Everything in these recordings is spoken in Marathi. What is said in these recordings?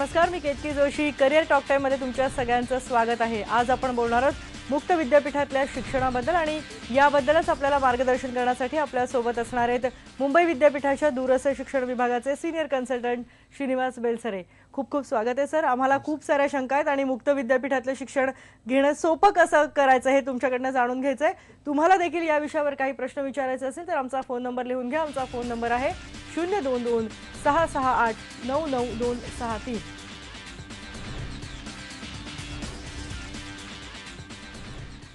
नमस्कार, मी Ketaki Joshi. Career talk time मध्ये तुमच्या सगळ्यांचं स्वागत आहे. आज आपण बोलणार आहोत मुक्त विद्यापीठातल्या शिक्षणाबद्दल आणि याबद्दलच आपल्याला मार्गदर्शन करण्यासाठी आपल्या सोबत असणार आहेत मुंबई विद्यापीठाच्या दूरस्थ शिक्षण विभागाचे सीनियर कन्सल्टंट श्रीनिवास बेलसरे. खूप खूप स्वागत आहे सर. आम्हाला खूप साऱ्या शंका आहेत आणि मुक्त विद्यापीठातलं शिक्षण घेणं सोपं कसं करायचं हे तुमच्याकडनं जाणून घ्यायचंय. तुम्हाला देखील या विषयावर काही प्रश्न विचारायचे असेल तर आमचा फोन नंबर लिहून घ्या. आमचा फोन नंबर आहे 022-668-99263.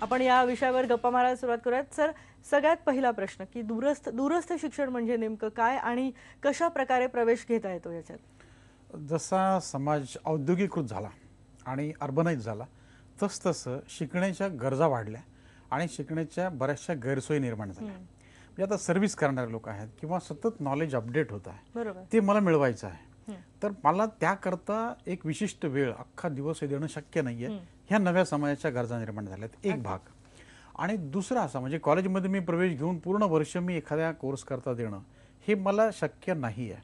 आपण या विषयावर गप्पा मारायला सुरुवात करूयात. सर, सगळ्यात पहिला प्रश्न की दूरस्थ शिक्षण म्हणजे नेमकं काय आणि कशा प्रकारे प्रवेश घेता येतो याच्यात? जसा समाज औद्योगिकीकृत झाला आणि अर्बनाइज झाला तसतसं शिकण्याच्या गरजा वाढल्या आणि शिकण्याच्या बऱ्याचशा गैरसोयी निर्माण झाल्या. म्हणजे आता सर्व्हिस करणारे लोक आहेत किंवा सतत नॉलेज अपडेट होत आहे, ते मला मिळवायचं आहे, तर मला त्याकरता एक विशिष्ट वेळ अख्खा दिवस हे देणं शक्य नाहीये. ह्या नव्या समाजाच्या गरजा निर्माण झाल्यात, एक भाग. आणि दुसरा असा म्हणजे कॉलेजमध्ये मी प्रवेश घेऊन पूर्ण वर्ष मी एखाद्या कोर्स करता देणं हे मला शक्य नाही आहे.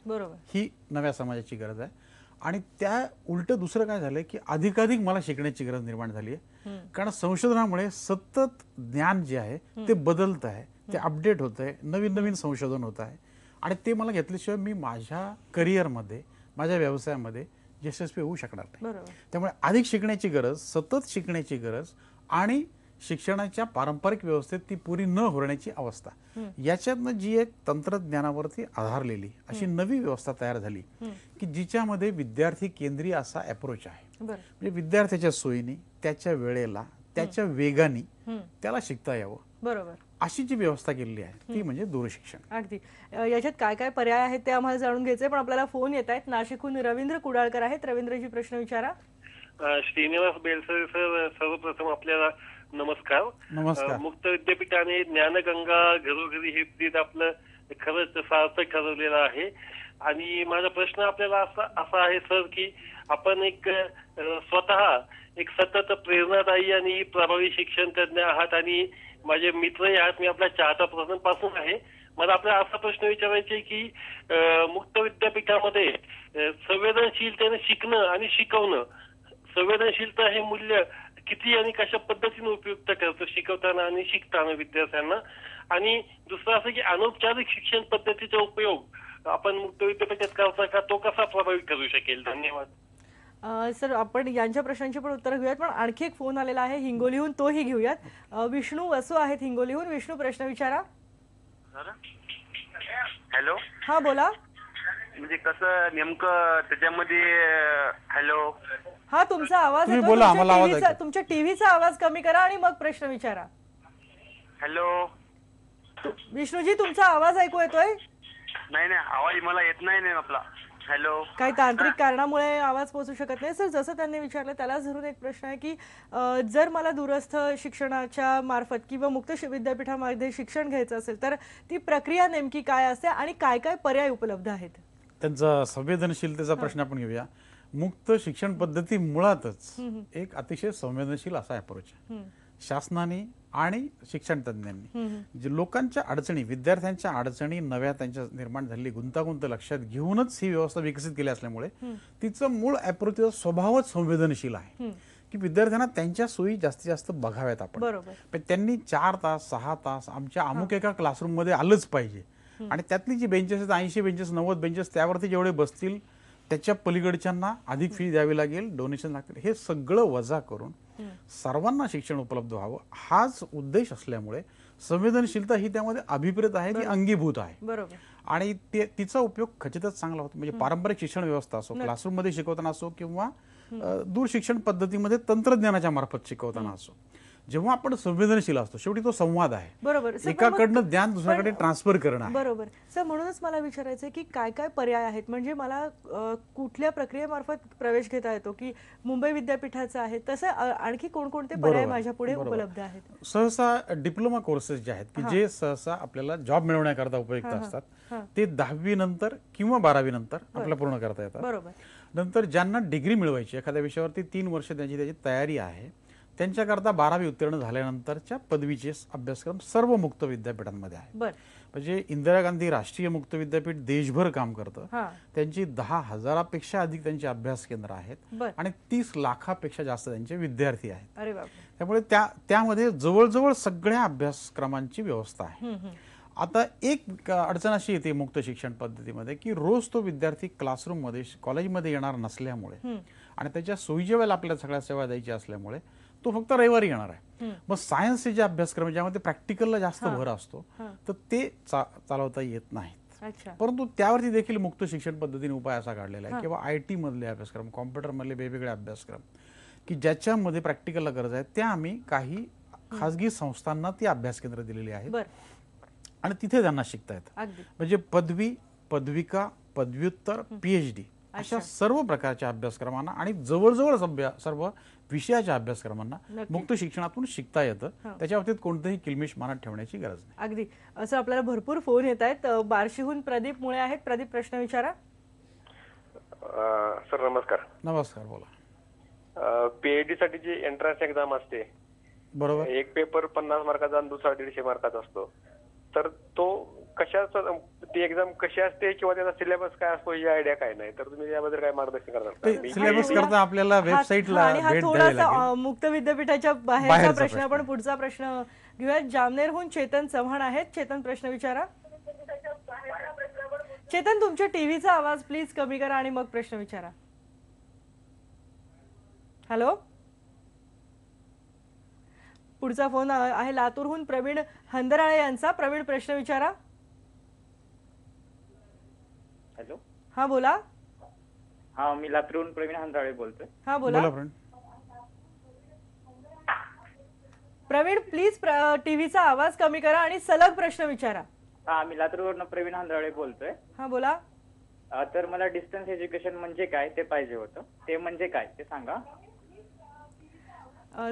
ही नव्या समाजाची गरज आहे. आणि त्या उलट दुसरं काय झालंय की अधिकाधिक मला शिकण्याची गरज निर्माण झाली आहे. कारण संशोधनामुळे सतत ज्ञान जे आहे ते बदलत आहे, ते अपडेट होत आहे, नवीन नवीन संशोधन होत आहे आणि ते मला घेतल्याशिवाय मी माझ्या करिअरमध्ये, माझ्या व्यवसायामध्ये यशस्वी होऊ शकणार नाही. त्यामुळे अधिक शिकण्याची गरज, सतत शिकण्याची गरज आणि शिक्षणाच्या पारंपरिक व्यवस्थेत ती पुरी न होण्याची अवस्था, याच्यातनं जी एक तंत्रज्ञानावरती आधारलेली अशी नवी व्यवस्था तयार झाली की जिच्यामध्ये विद्यार्थी केंद्रीय असा अप्रोच आहे. म्हणजे विद्यार्थ्याच्या सोयीने, त्याच्या वेळेला, त्याच्या वेगाने त्याला शिकता यावं, बरोबर, अशी जी व्यवस्था केलेली आहे ती म्हणजे दूरशिक्षण. अगदी. याच्यात काय काय पर्याय आहेत ते आम्हाला जाणून घ्यायचे, पण आपल्याला फोन येत आहेत. नाशिकहून रवींद्र कुडाळकर आहेत. रवींद्रजी, प्रश्न विचारा. श्रीनिवास बेलसरे सर, सर्वप्रथम आपल्याला नमस्कार. मुक्त विद्यापीठाने ज्ञानगंगा घरोघरी हे ब्रीद आपलं खरंच सार्थक ठरवलेलं आहे. आणि माझा प्रश्न आपल्याला असा आहे सर की आपण एक स्वतः एक सतत प्रेरणादायी आणि प्रभावी शिक्षण तज्ञ आहात आणि माझे मित्रही आहात. मी आपल्या चाहता पासून आहे. मला आपल्याला असा प्रश्न विचारायचा की मुक्त विद्यापीठामध्ये संवेदनशीलतेने शिकणं आणि शिकवणं, संवेदनशीलता हे मूल्य किती आणि कशा पद्धतीने उपयुक्त करतो शिकवताना आणि शिकताना विद्यार्थ्यांना? आणि दुसरं असं की अनौपचारिक शिक्षण पद्धतीचा उपयोग आपण मुक्त विद्यापीठात करता का, तो कसा प्रभावित करू शकेल? धन्यवाद. सर, आपण यांच्या प्रश्नांची पण उत्तर घेऊयात, पण आणखी एक फोन आलेला आहे हिंगोलीहून, तोही घेऊयात. विष्णू वसू आहेत हिंगोलीहून. विष्णू, प्रश्न विचारा. हॅलो. हा, बोला. म्हणजे कसं नेमकं त्याच्यामध्ये, हॅलो. हा, तुमचा आवाज येतो. तुमच्या टीव्हीचा आवाज कमी करा आणि मग प्रश्न विचारा. हॅलो. विष्णूजी, तुमचा आवाज ऐकू येतोय? नाही, आवाज मला येत नाही आपला. हॅलो. काही तांत्रिक कारणामुळे आवाज पोहोचू शकत नाही. सर, जसं त्यांनी विचारलं त्यालाच धरून एक प्रश्न आहे की जर मला दूरस्थ शिक्षणाच्या मार्फत किंवा मुक्त विद्यापीठामध्ये शिक्षण घ्यायचं असेल तर ती प्रक्रिया नेमकी काय असते आणि काय काय पर्याय उपलब्ध आहेत? त्यांचा संवेदनशीलतेचा प्रश्न आपण घेऊया. मुक्त शिक्षण पद्धती मुळातच एक अतिशय संवेदनशील असा अप्रोच आहे. शासनाने आणि शिक्षण तज्ञांनी जे लोकांच्या अडचणी, विद्यार्थ्यांच्या अडचणी नव्या त्यांच्या निर्माण झालेली गुंतागुंत लक्षात घेऊनच ही व्यवस्था विकसित केली असल्यामुळे तिचं मूळ अप्रोच, स्वभावच संवेदनशील आहे की विद्यार्थ्यांना त्यांच्या सोयी जास्तीत जास्त बघाव्यात आपण. पण त्यांनी 4 तास 6 तास आमच्या अमुक एका क्लासरूम मध्ये आलंच पाहिजे आणि त्यातली जी बेंचेस आहेत, 80 बेंचेस 90 बेंचेस, त्यावरती जेवढे बसतील त्याच्या पलीकडच्यांना अधिक फी द्यावी लागेल, डोनेशन लागतील, हे सगळं वजा करून सर्वांना शिक्षण उपलब्ध व्हावं हाच उद्देश असल्यामुळे संवेदनशीलता ही त्यामध्ये अभिप्रेत आहे, ती अंगीभूत आहे. आणि तिचा उपयोग खचितच चांगला होतो. म्हणजे पारंपरिक शिक्षण व्यवस्था असो, क्लासरूम मध्ये शिकवताना असो किंवा दूर शिक्षण पद्धतीमध्ये तंत्रज्ञानाच्या मार्फत शिकवताना असो, जेव्हा आपण संवेदनशील असतो, शेवटी तो संवाद आहे. बरोबर. एकाकडनं ज्ञान दुसऱ्याकडे ट्रान्सफर करणं. बरोबर. सर, म्हणूनच मला विचारायचं की काय काय पर्याय आहेत, म्हणजे मला कुठल्या प्रक्रियेमार्फत प्रवेश घेता येतो की मुंबई विद्यापीठाचा आहे तसं आणखी कोणकोणते पर्याय माझ्या पुढे उपलब्ध आहेत? सहसा डिप्लोमा कोर्सेस जे आहेत की जे सहसा आपल्याला जॉब मिळवण्याकरता उपयुक्त असतात, ते 10वी नंतर किंवा 12वी नंतर आपल्याला पूर्ण करता येतात. नंतर ज्यांना डिग्री मिळवायची एखाद्या विषयावरती 3 वर्ष त्याची तयारी आहे, त्यांच्याकरता 12वी उत्तीर्ण झाल्यानंतरच्या पदवीचे अभ्यासक्रम सर्व मुक्त विद्यापीठांमध्ये आहे. बर म्हणजे इंदिरा गांधी राष्ट्रीय मुक्त विद्यापीठ देशभर काम करतं. हा त्यांची 10,000पेक्षा अधिक त्यांची अभ्यास केंद्र आहेत बर आणि 30 लाखापेक्षा जास्त त्यांचे विद्यार्थी आहेत. अरे बापरे. त्यामुळे त्यामध्ये जवळजवळ सगळ्या अभ्यासक्रमांची व्यवस्था आहे. आता एक अडचण अशी येते मुक्त शिक्षण पद्धतीमध्ये की रोज तो विद्यार्थी क्लासरूममध्ये कॉलेजमध्ये येणार नसल्यामुळे आणि त्याच्या सोयीच्या वेळेला आपल्याला सगळ्या सेवा द्यायची असल्यामुळे तो फक्त रविवारी येणार आहे. मग सायन्सचे जे अभ्यासक्रम ज्यामध्ये प्रॅक्टिकलला जास्त भर असतो तर ते चालवता येत नाहीत. अच्छा. परंतु त्यावरती देखील मुक्त शिक्षण पद्धतीने उपाय असा काढलेला आहे किंवा IT मधले अभ्यासक्रम, कॉम्प्युटर मधले वेगवेगळे अभ्यासक्रम की ज्याच्यामध्ये प्रॅक्टिकलला गरज आहे त्या आम्ही काही खाजगी संस्थांना ती अभ्यास केंद्र दिलेली आहेत बर आणि तिथे त्यांना शिकता येतं. अगदी म्हणजे पदवी, पदविका, पदव्युत्तर, PhD अशा सर्व प्रकारच्या अभ्यासक्रमांना आणि जवळजवळ सर्व विषयाच्या अभ्यासक्रमांना नक्की. मुक्त शिक्षणातून शिकता येतं. त्याच्या बाबतीत कोणतेही किल्मिश मनात ठेवण्याची गरज नाही. अगदी. असं आपल्याला भरपूर फोन येत आहेत. बार्शीहून प्रदीप मुळे आहेत. प्रदीप, प्रश्न विचारा. सर नमस्कार. नमस्कार, बोला. PhD साठी जी एंट्रन्स एक्झाम असते, बरोबर, एक पेपर 50 मार्काचा आणि दुसरा 150 मार्काचा असतो, तर तो कशाचा, ती एक्झाम कशी असते किंवा त्याचा सिलेबस काय असतो ही आयडिया काय नाही, तर तुम्ही याबद्दल काय मार्गदर्शन करणार का? सिलेबस करता आपल्याला वेबसाईटला आणि हा भेट द्यावी थोडासा लागेल. मुक्त विद्यापीठाच्या बाहेरचा बाहेरचा प्रश्न. प्रश्न. आपण पुढचा प्रश्न घेऊयात. जामनेरहून चेतन चव्हाण आहेत. चेतन, प्रश्न विचारा. चेतन, तुमच्या टीव्हीचा आवाज प्लीज कमी करा आणि मग प्रश्न विचारा. हॅलो. पुढचा फोन आहे लातूरहून प्रवीण हंदराळे यांचा. प्रवीण, प्रश्न विचारा. हॅलो. हा, बोला. हा, मी लातूरहून प्रवीण हंदराळे बोलतोय. हा, बोला. बोला फ्रेंड. प्रवीण, प्लीज टीव्हीचा आवाज कमी करा आणि सलग प्रश्न विचारा. हा, मी लातूरवरून प्रवीण हंदराळे बोलतोय. हा, बोला. तर मला डिस्टन्स एज्युकेशन म्हणजे काय ते पाहिजे होतं. ते म्हणजे काय ते सांगा.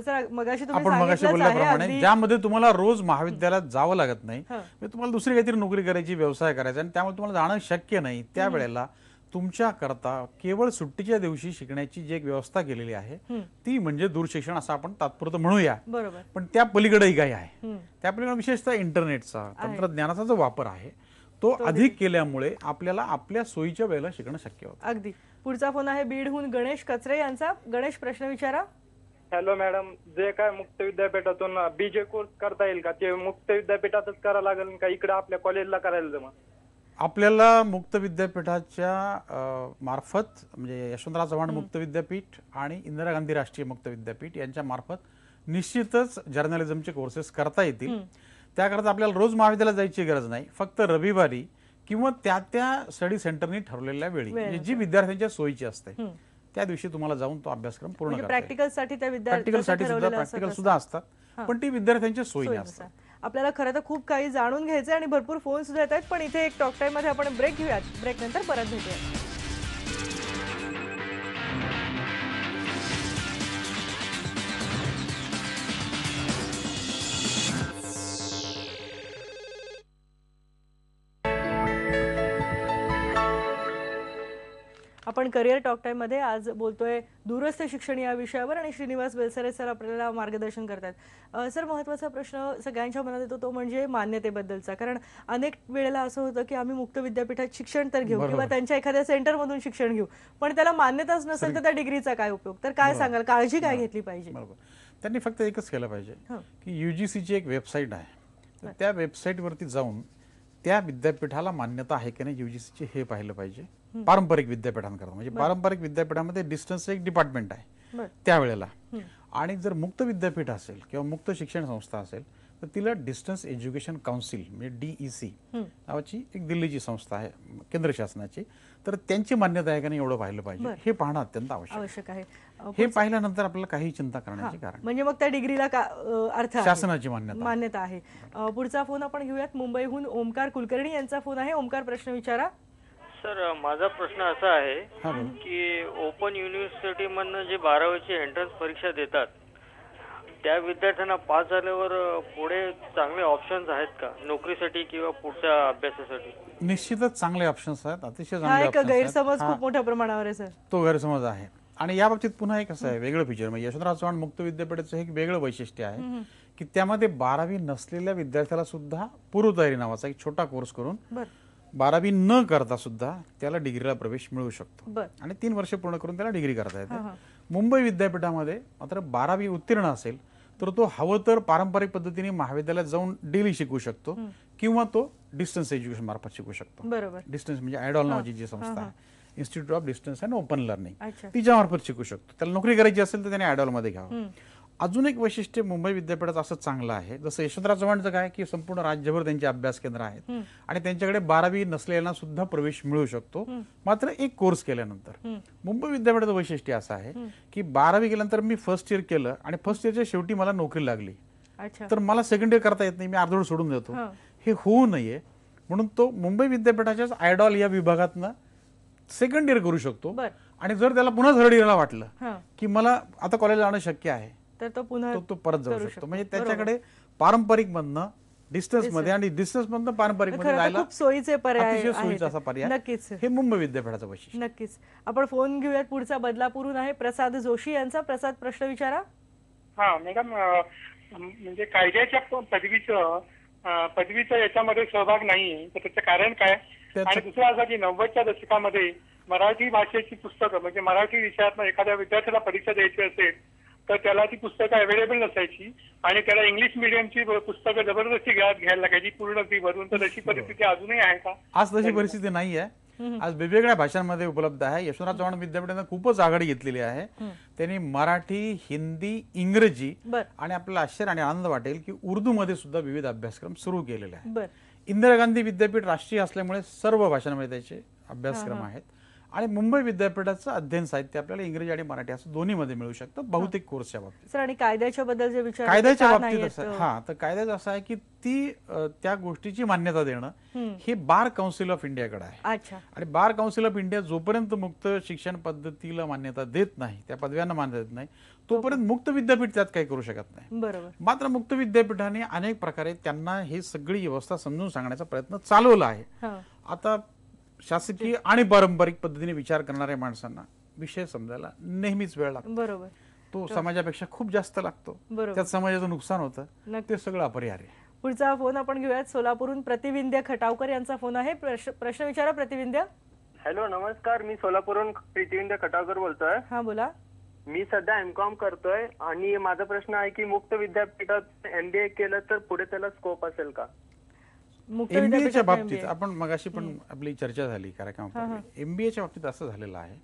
सर, मगाशी तुम्ही आपण मगाशी सांगितलंच आहे बोलल्याप्रमाणे अगदी. ज्यामध्ये तुम्हाला रोज महाविद्यालयात जावं लागत नाही, हं. म्हणजे तुम्हाला दुसरी काहीतरी नोकरी करायची, व्यवसाय करायचा आणि त्यामुळे तुम्हाला जाणं शक्य नाही, त्यावेळेला तुमच्या करता केवळ सुट्टीच्या दिवशी शिकण्याची जी एक व्यवस्था केलेली आहे ती म्हणजे दूरशिक्षण असं आपण तात्पुरतं म्हणूया. बरोबर. पण त्या पलीकडेही काही आहे. त्या पलीकडे विशेषतः इंटरनेटचा, तंत्रज्ञानाचा जो वापर आहे तो अधिक केल्यामुळे आपल्याला आपल्या सोयीच्या वेळेला शिकणं शक्य होतं. अगदी. पुढचा फोन आहे बीडहून गणेश कचरे यांचा. गणेश, प्रश्न विचारा. हॅलो मॅडम, जे काय मुक्त विद्यापीठातून BJ कोर्स करता येईल का, ते मुक्त विद्यापीठातच करावं लागेल का इकडे आपल्या कॉलेजला करायला जमा? आपल्याला मुक्त विद्यापीठाच्या मार्फत म्हणजे यशवंतराव चव्हाण मुक्त विद्यापीठ आणि इंदिरा गांधी राष्ट्रीय मुक्त विद्यापीठ यांच्या मार्फत निश्चितच जर्नलिझमचे कोर्सेस करता येतील. त्याकरता आपल्याला रोज महाविद्यालयात जायची गरज नाही. फक्त रविवारी किंवा त्या स्टडी सेंटरनी ठरवलेल्या वेळी म्हणजे जी विद्यार्थ्यांच्या सोयीची असते त्या दिवशी तुम्हाला जाऊन तो अभ्यासक्रम पूर्ण करता येईल. प्रॅक्टिकलसाठी त्या प्रॅक्टिकलसाठी सुद्धा प्रॅक्टिकल सुद्धा असतात, पण ती विद्यार्थ्यांच्या सोयीने असतात. आपल्याला खरं तर खूप काही जाणून घ्यायचं आणि भरपूर फोन सुद्धा येत आहेत. पण इथे एक टॉक टाइम मध्ये आपण ब्रेक घेऊयात. ब्रेक नंतर परत भेटूयात. आपण करिअर टॉक टाइम मध्ये आज बोलतोय दूरस्थ शिक्षण या विषयावर आणि श्रीनिवास बेलसरे सर आपल्याला मार्गदर्शन करतात. सर, महत्त्वाचा प्रश्न सगळ्यांच्या मनात येतो तो म्हणजे मान्यतेबद्दलचा. कारण अनेक वेळेला असं होतं की आम्ही मुक्त विद्यापीठात शिक्षण तर घेऊ किंवा त्यांच्या एखाद्या सेंटरमधून शिक्षण घेऊ, पण त्याला मान्यताच नसेल तर त्या डिग्रीचा काय उपयोग. तर काय सांगाल, काळजी काय घेतली पाहिजे? बरोबर. त्यांनी फक्त एकच केलं पाहिजे की UGCची एक वेबसाईट आहे, तर त्या वेबसाईटवरती जाऊन त्या विद्यापीठाला मान्यता आहे की नाही UGCची हे पाहिलं पाहिजे. पारंपरिक विद्यापीठांकरता म्हणजे पारंपरिक विद्यापीठामध्ये डिस्टन्स एक डिपार्टमेंट आहे त्यावेळेला. आणि जर मुक्त विद्यापीठ असेल किंवा मुक्त शिक्षण संस्था असेल तर तिला डिस्टन्स एज्युकेशन काउन्सिल म्हणजे DEC नावाची एक दिल्लीची संस्था आहे केंद्र शासनाची, तर त्यांची मान्यता आहे का नाही एवढं पाहिलं पाहिजे. हे पाहणं अत्यंत आवश्यक आहे. हे पाहिल्यानंतर आपल्याला काही चिंता करण्याची कारण म्हणजे मग त्या डिग्रीला अर्थ शासनाची मान्यता आहे. पुढचा फोन आपण घेऊयात. मुंबईहून ओमकार कुलकर्णी यांचा फोन आहे. ओमकार, प्रश्न विचारा. सर, माझा प्रश्न असा आहे की ओपन युनिव्हर्सिटी मधनं जे 12वीची एंट्रन्स परीक्षा देतात त्या विद्यार्थ्यांना पास झाल्यावर पुढे चांगले ऑप्शन्स आहेत का नोकरीसाठी किंवा पुढच्या अभ्यासासाठी? निश्चितच चांगले ऑप्शन्स आहेत, अतिशय हा चांगले एक ऑप्शन्स आहेत. गैरसमज खूप मोठ्या प्रमाणावर आहे सर. तो गैरसमज आहे. आणि या बाबतीत पुन्हा एक असं आहे वेगळं फीचर, म्हणजे यशवंतराव चव्हाण मुक्त विद्यापीठाचं एक वेगळं वैशिष्ट्य आहे की त्यामध्ये 12वी नसलेल्या विद्यार्थ्याला सुद्धा पूर्वतयारी नावाचा एक छोटा कोर्स करून 12वी न करता सुद्धा त्याला डिग्रीला प्रवेश मिळू शकतो आणि 3 वर्ष पूर्ण करून त्याला डिग्री करता येते. मुंबई विद्यापीठामध्ये मात्र 12वी उत्तीर्ण असेल तर तो हवं तर पारंपरिक पद्धतीने महाविद्यालयात जाऊन डेली शिकू शकतो किंवा तो डिस्टन्स एज्युकेशन मार्फत शिकू शकतो. डिस्टन्स म्हणजे आयडॉल नावाची जी संस्था आहे, institute of distance and open learning, तिच्या मार्फत शिकू शकतो. त्याला नोकरी करायची असेल तर त्याने आयडॉल मध्ये घ्यावं. अजून एक वैशिष्ट्य मुंबई विद्यापीठाचं असं चांगलं आहे, जसं यशवंतराव चव्हाणचं काय की संपूर्ण राज्यभर त्यांचे अभ्यास केंद्र आहेत आणि त्यांच्याकडे 12वी नसलेल्यांना सुद्धा प्रवेश मिळू शकतो मात्र एक कोर्स केल्यानंतर. मुंबई विद्यापीठाचं वैशिष्ट्य असं आहे की 12वी केल्यानंतर मी फर्स्ट इयर केलं आणि फर्स्ट इयरच्या शेवटी मला नोकरी लागली तर मला सेकंड इयर करता येत नाही, मी अर्धवट सोडून देतो. हे होऊ नये म्हणून तो मुंबई विद्यापीठाच्याच आयडॉल या विभागातनं सेकंड इयर करू शकतो आणि जर त्याला पुन्हा थर्ड इयरला वाटलं की मला आता कॉलेजला जाणं शक्य आहे तर तो पुन्हा तो परत जाऊ शकतो. म्हणजे त्याच्याकडे पारंपरिक मधनं डिस्टन्स मध्ये आणि डिस्टन्स मधनं पारंपरिक मध्ये जायला सोयीचे पर्याय सोयीचा असा पर्याय नक्कीच हे मुंबई विद्यापीठाचं वैशिष्ट्य. नक्कीच. आपण फोन घेऊयात पुढचा बदलापूरहून आहे प्रसाद जोशी यांचा. प्रसाद, प्रश्न विचारा. हा मॅडम, म्हणजे कायद्याच्या पदवीचा याच्यामध्ये सहभाग नाही तर त्याचं कारण काय? आणि दुसरं असं की 90च्या दशकामध्ये मराठी भाषेची पुस्तकं म्हणजे मराठी विषयात एखाद्या विद्यार्थ्याला परीक्षा द्यायची असेल तर त्याला ती पुस्तकं अवेलेबल नसायची आणि त्याला इंग्लिश मिडियमची पुस्तकं जबरदस्ती घ्यायला लागायची पूर्ण फी भरून. तर तशी परिस्थिती अजूनही आहे का? आज तशी परिस्थिती नाही आहे. आज वेगवेगळ्या भाषांमध्ये उपलब्ध आहे. यशवंतराव चव्हाण विद्यापीठाने खूपच आघाडी घेतलेली आहे. त्यांनी मराठी, हिंदी, इंग्रजी आणि आपल्याला आश्चर्य आणि आनंद वाटेल की उर्दू मध्ये सुद्धा विविध अभ्यासक्रम सुरू केलेले आहेत. इंदिरा गांधी विद्यापीठ राष्ट्रीय असल्यामुळे सर्व भाषांमध्ये त्याचे अभ्यासक्रम आहेत आणि मुंबई विद्यापीठाचं अध्ययन साहित्य आपल्याला इंग्रजी आणि मराठी असं दोन्ही मध्ये मिळू शकतं बहुतेक कोर्सच्या बाबतीत. सर, आणि कायद्याच्या बद्दल जे विचार कायद्याच्या बाबतीत असं तर कायद्याचं असं आहे की ती त्या गोष्टीची मान्यता देणं हे बार काउन्सिल ऑफ इंडियाकडे आहे. आणि बार काउन्सिल ऑफ इंडिया जोपर्यंत मुक्त शिक्षण पद्धतीला मान्यता देत नाही, त्या पदव्यांना मान्यता देत नाही, तोपर्यंत मुक्त विद्यापीठ त्यात काही करू शकत नाही. बरोबर. मात्र मुक्त विद्यापीठाने अनेक प्रकारे त्यांना ही सगळी व्यवस्था समजून सांगण्याचा प्रयत्न चालवला आहे. आता शासकीय आणि पारंपरिक पद्धतीने विचार करणाऱ्या माणसांना विषय समजायला नेहमीच वेळ लागतो. बरोबर. तो समाजापेक्षा खूप जास्त लागतो. त्यात समाजाचं नुकसान होतं. ते सगळं अपरिहार्य. पुढचा फोन आपण घेऊयात. सोलापूरहून प्रतिविंध्य खटावकर यांचा फोन आहे. प्रश्न विचारा प्रतिविंध्य. हॅलो, नमस्कार. मी सोलापूरहून प्रतिविंध्य खटावकर बोलतोय. हा, बोला. मी सध्या एमकॉम करतोय आणि माझा प्रश्न आहे की मुक्त विद्यापीठात MBA केलं तर पुढे त्याला स्कोप असेल का? एमबीएच्या बाबतीत आपण मगाशी पण आपली चर्चा झाली कार्यक्रमात. एमबीएच्या बाबतीत असं झालेलं आहे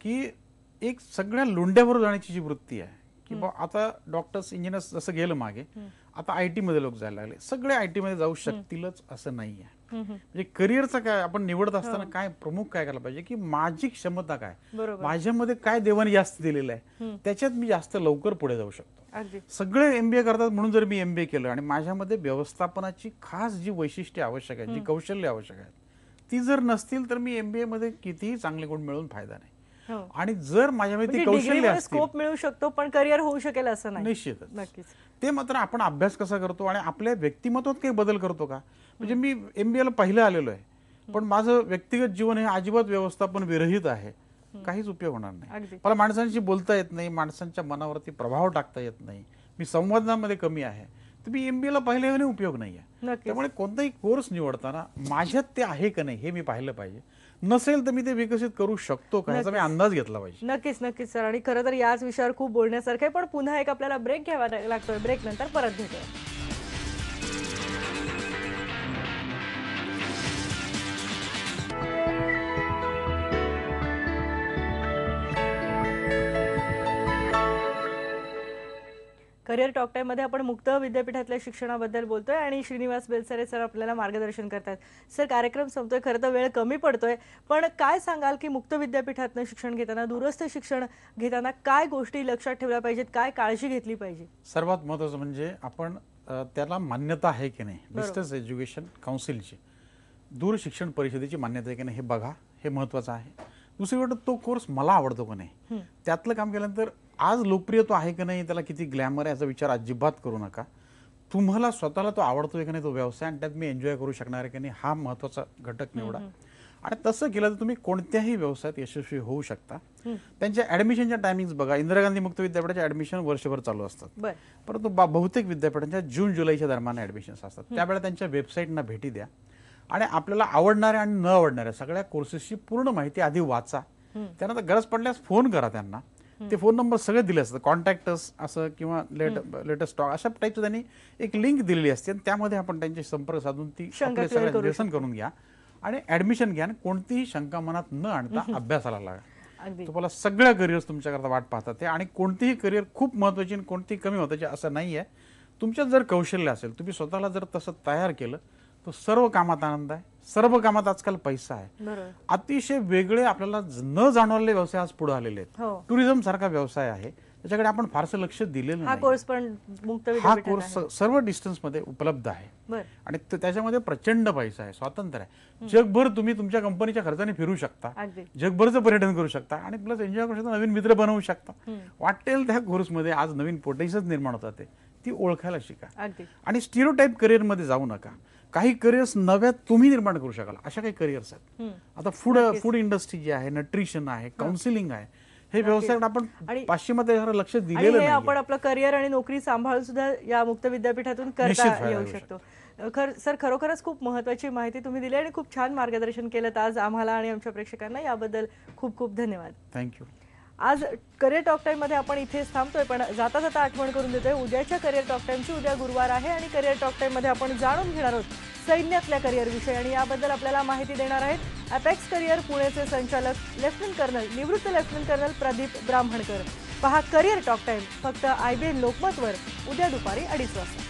की एक सगळ्या लोंढ्यावर जाण्याची जी वृत्ती आहे की आता डॉक्टर्स, इंजिनियर्स जसं गेलं मागे, आता IT मध्ये लोक जायला लागले. सगळे IT मध्ये जाऊ शकतीलच असं नाहीये. म्हणजे करिअरचा काय आपण निवडत असताना काय प्रमुख काय करायला पाहिजे की माझी क्षमता काय, माझ्यामध्ये काय देवाने जास्त दिलेलं आहे, त्याच्यात मी जास्त लवकर पुढे जाऊ शकतो. सगळे MBA करतात म्हणून जर मी MBA केलं आणि माझ्यामध्ये व्यवस्थापनाची खास जी वैशिष्ट्ये आवश्यक आहेत, जी कौशल्य आवश्यक आहेत, ती जर नसतील तर मी MBA मध्ये कितीही चांगले गुण मिळवून फायदा नाही. आणि जर माझ्यामध्ये ती कौशल्य असतील, स्कोप मिळू शकतो पण करिअर होऊ शकेल असं नाही. निश्चितच. नक्कीच. ते मात्र आपण अभ्यास कसा करतो आणि आपल्या व्यक्तिमत्वात काही बदल करतो का? म्हणजे मी MBA ला पहिलं आलेलो आहे पण माझं व्यक्तिगत जीवन हे अजिबात व्यवस्थापन विरहित आहे, काहीच उपयोग होणार नाही. मला माणसांशी बोलता येत नाही, माणसांच्या मनावरती प्रभाव टाकता येत नाही, मी संवादामध्ये कमी आहे, तर मी MBA ला पाहिल्याने उपयोग नाहीये. त्यामुळे कोणताही कोर्स निवडताना माझ्यात ते आहे का नाही हे मी पाहिलं पाहिजे. नसेल तर मी ते विकसित करू शकतो का याचा मी अंदाज घेतला पाहिजे. नक्कीच नक्कीच सर. आणि खरं तर याच विषयावर खूप बोलण्यासारखं आहे पण पुन्हा एक आपल्याला ब्रेक घ्यावा लागतोय. ब्रेक नंतर परत भेटूया. करिअर टॉक टाइम मध्ये आपण मुक्त विद्यापीठातल्या शिक्षणाबद्दल बोलतोय आणि श्रीनिवास बेलसरे सर आपल्याला मार्गदर्शन करतात. सर, कार्यक्रम संपतोय, खरं तर वेळ कमी पडतोय, पण काय सांगाल की मुक्त विद्यापीठातनं शिक्षण घेताना, दूरस्थ शिक्षण घेताना काय गोष्टी लक्षात ठेवल्या पाहिजेत, काय काळजी घेतली पाहिजे? सर्वात महत्त्वाचं म्हणजे आपण त्याला मान्यता आहे की नाही, डिस्टन्स एज्युकेशन काउन्सिलची, दूर शिक्षण परिषदेची मान्यता आहे की नाही हे बघा, हे महत्त्वाचं आहे. दुसरी गोष्ट, तो कोर्स मला आवडतो का नाही, त्यातलं काम केल्यानंतर आज लोकप्रिय तो आहे की नाही, त्याला किती ग्लॅमर आहे याचा विचार अजिबात करू नका. तुम्हाला स्वतःला तो आवडतोय की नाही तो व्यवसाय आणि त्यात मी एन्जॉय करू शकणार आहे की नाही हा महत्त्वाचा घटक निवडा. आणि तसं केलं तर तुम्ही कोणत्याही व्यवसायात यशस्वी होऊ शकता. त्यांच्या ऍडमिशनच्या टायमिंग्स बघा, इंदिरा गांधी मुक्त विद्यापीठाचे ऍडमिशन वर्षभर चालू असतात, परंतु बहुतेक विद्यापीठांच्या जून जुलैच्या दरम्यान ऍडमिशन्स असतात. त्यावेळेला त्यांच्या वेबसाईटना भेटी द्या आणि आपल्याला आवडणाऱ्या आणि न आवडणाऱ्या सगळ्या कोर्सेसची पूर्ण माहिती आधी वाचा. त्यानंतर गरज पडल्यास फोन करा त्यांना. ते फोन नंबर सगळे दिले असतात, कॉन्टॅक्टस असं किंवा लेटेस्ट स्टॉक अशा टाईपचं त्यांनी एक लिंक दिलेली असते आणि त्यामध्ये आपण त्यांचे संपर्क साधून ती निरसन करून घ्या आणि ऍडमिशन घ्या. कोणतीही शंका मनात न आणता अभ्यासाला लागा. तुम्हाला सगळ्या करिअर्स तुमच्याकरता वाट पाहतात ते. आणि कोणतीही करिअर खूप महत्वाची आणि कोणतीही कमी महत्वाची असं नाही आहे. तुमच्यात जर कौशल्य असेल, तुम्ही स्वतःला जर तसं तयार केलं तर सर्व कामात आनंद आहे, सर्व कामात आजकाल पैसा आहे. अतिशय वेगळे आपल्याला न जाणवलेले व्यवसाय आज पुढे आलेले आहेत. टुरिझम सारखा व्यवसाय आहे, त्याच्याकडे आपण फारसं लक्ष दिलेलं नाही. हा कोर्स सर्व डिस्टन्स मध्ये उपलब्ध आहे आणि त्याच्यामध्ये प्रचंड पैसा आहे, स्वातंत्र्य आहे. जगभर तुम्ही तुमच्या कंपनीच्या खर्चाने फिरू शकता, जगभरचं पर्यटन करू शकता आणि प्लस एन्जॉय करू शकता, नवीन मित्र बनवू शकता. वाटेल त्या कोर्समध्ये आज नवीन पोटेन्शियल निर्माण होतात, ती ओळखायला शिका. आणि स्टिरियोटाइप करिअर मध्ये जाऊ नका. काही करिअर्स नव्या तुम्ही निर्माण करू शकाल अशा काही करिअर्स आहेत. आता फूड इंडस्ट्री जी आहे, न्यूट्रिशन आहे, काउन्सिलिंग आहे, हे व्यवसाय आपण पाश्चिमात्य लक्ष दिलेलं नाही. आपण आपलं करिअर आणि नोकरी सांभाळून सुद्धा या मुक्त विद्यापीठातून करता येऊ शकतो. सर, खरोखरच खूप महत्वाची माहिती तुम्ही दिली आणि खूप छान मार्गदर्शन केलं आज आम्हाला आणि आमच्या प्रेक्षकांना. याबद्दल खूप खूप धन्यवाद. थँक्यू. आज करिअर टॉक टाइम मध्ये आपण इथेच थांबतोय, पण जाता जाता आठवण करून देतोय उद्याच्या करिअर टॉक टाइमची. उद्या गुरुवार आहे आणि करिअर टॉक टाइम मध्ये आपण जाणून घेणार आहोत सैन्यातल्या करिअर विषय आणि याबद्दल आपल्याला माहिती देणार आहेत अपेक्स करिअर पुणेचे संचालक निवृत्त लेफ्टनंट कर्नल प्रदीप ब्राह्मणकर. पहा करिअर टॉक टाइम फक्त IBN लोकमतवर उद्या दुपारी 2:30 वाजता.